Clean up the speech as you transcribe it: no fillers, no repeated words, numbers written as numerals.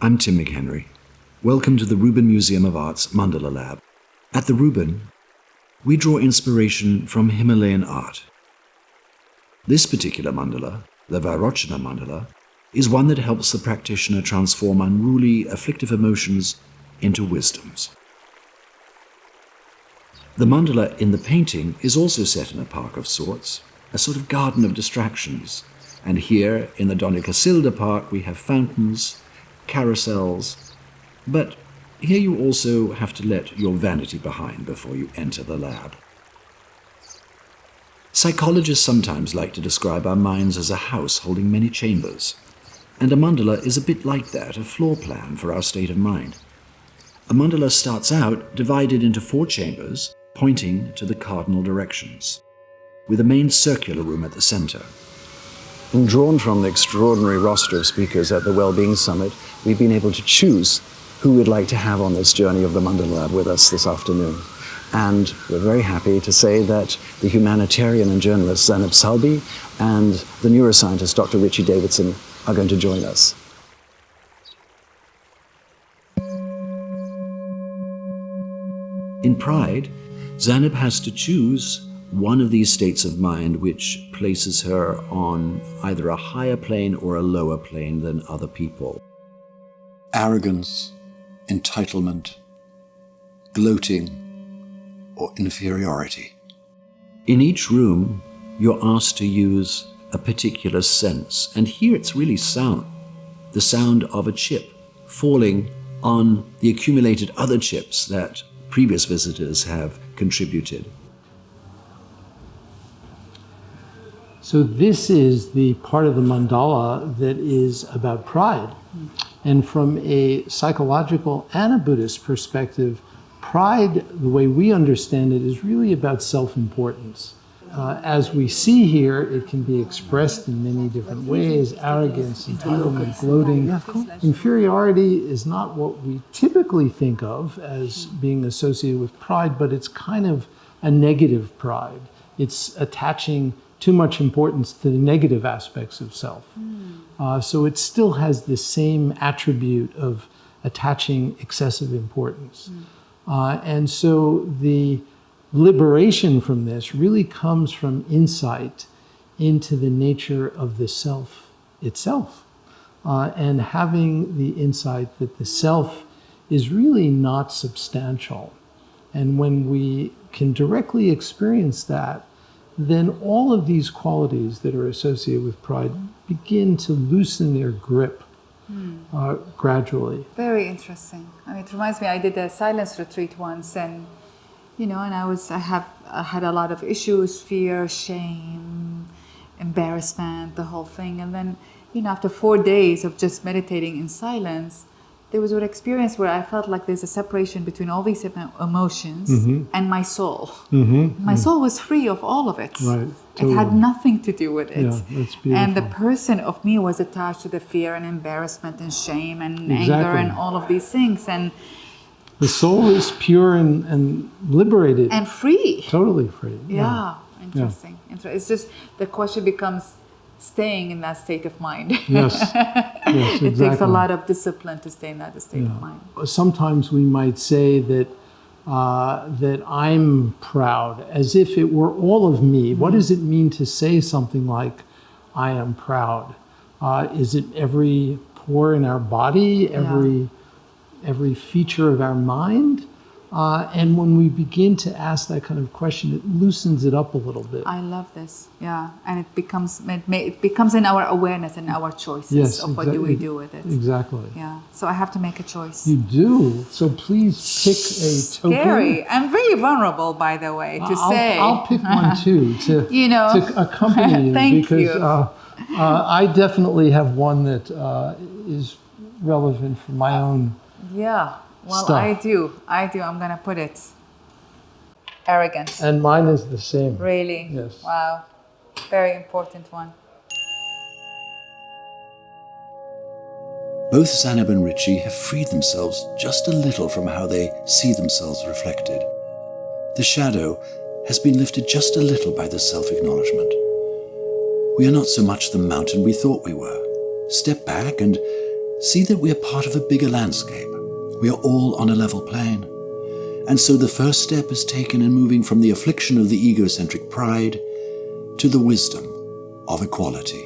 I'm Tim McHenry. Welcome to the Rubin Museum of Art's Mandala Lab. At the Rubin, we draw inspiration from Himalayan art. This particular mandala, the Vairochana mandala, is one that helps the practitioner transform unruly, afflictive emotions into wisdoms. The mandala in the painting is also set in a park of sorts, a sort of garden of distractions. And here in the Donika Park we have fountains, carousels, but here you also have to let your vanity behind before you enter the lab. Psychologists sometimes like to describe our minds as a house holding many chambers, and a mandala is a bit like that, a floor plan for our state of mind. A mandala starts out divided into 4 chambers, pointing to the cardinal directions, with a main circular room at the center. And drawn from the extraordinary roster of speakers at the WELLBEING Summit, we've been able to choose who we'd like to have on this journey of the Mandala Lab with us this afternoon. And we're very happy to say that the humanitarian and journalist Zainab Salbi and the neuroscientist Dr. Richie Davidson are going to join us. In Pride, Zainab has to choose one of these states of mind which places her on either a higher plane or a lower plane than other people. Arrogance, entitlement, gloating, or inferiority. In each room, you're asked to use a particular sense, and here it's really sound. The sound of a chip falling on the accumulated other chips that previous visitors have contributed. So this is the part of the mandala that is about pride. And from a psychological and a Buddhist perspective, pride, the way we understand it, is really about self-importance. As we see here, it can be expressed in many different ways: arrogance, entitlement, gloating. Inferiority is not what we typically think of as being associated with pride, but it's kind of a negative pride. It's attaching too much importance to the negative aspects of self. So it still has the same attribute of attaching excessive importance. And so the liberation from this really comes from insight into the nature of the self itself. And having the insight that the self is really not substantial. And when we can directly experience that, then all of these qualities that are associated with pride begin to loosen their grip gradually. Very interesting. I mean, it reminds me, I did a silence retreat once, and and I had a lot of issues: fear, shame, embarrassment, the whole thing. And then, after 4 days of just meditating in silence, there was an experience where I felt like there's a separation between all these emotions and my soul. My soul was free of all of it. Right. It had nothing to do with it. Yeah, that's beautiful. And the person of me was attached to the fear and embarrassment and shame and anger and all of these things. And the soul is pure and liberated. And free. Totally free. Yeah. Interesting. It's just the question becomes staying in that state of mind. Yes, exactly. It takes a lot of discipline to stay in that state of mind. Sometimes we might say that that I'm proud, as if it were all of me. What does it mean to say something like, I am proud? Is it every pore in our body, every feature of our mind? And when we begin to ask that kind of question, it loosens it up a little bit. I love this, and it becomes in our awareness and our choices of what do we do with it. Exactly. Yeah, so I have to make a choice. You do. So please pick a token. Scary. I'm very vulnerable, by the way, to say. I'll pick one too to accompany you. Thank because, you. I definitely have one that is relevant for my own. Well, stuff. I do. I'm going to put it. Arrogance. And mine is the same. Really? Yes. Wow. Very important one. Both Zainab and Richie have freed themselves just a little from how they see themselves reflected. The shadow has been lifted just a little by the self-acknowledgement. We are not so much the mountain we thought we were. Step back and See that we are part of a bigger landscape. We are all on a level plane. And so the first step is taken in moving from the affliction of the egocentric pride to the wisdom of equality.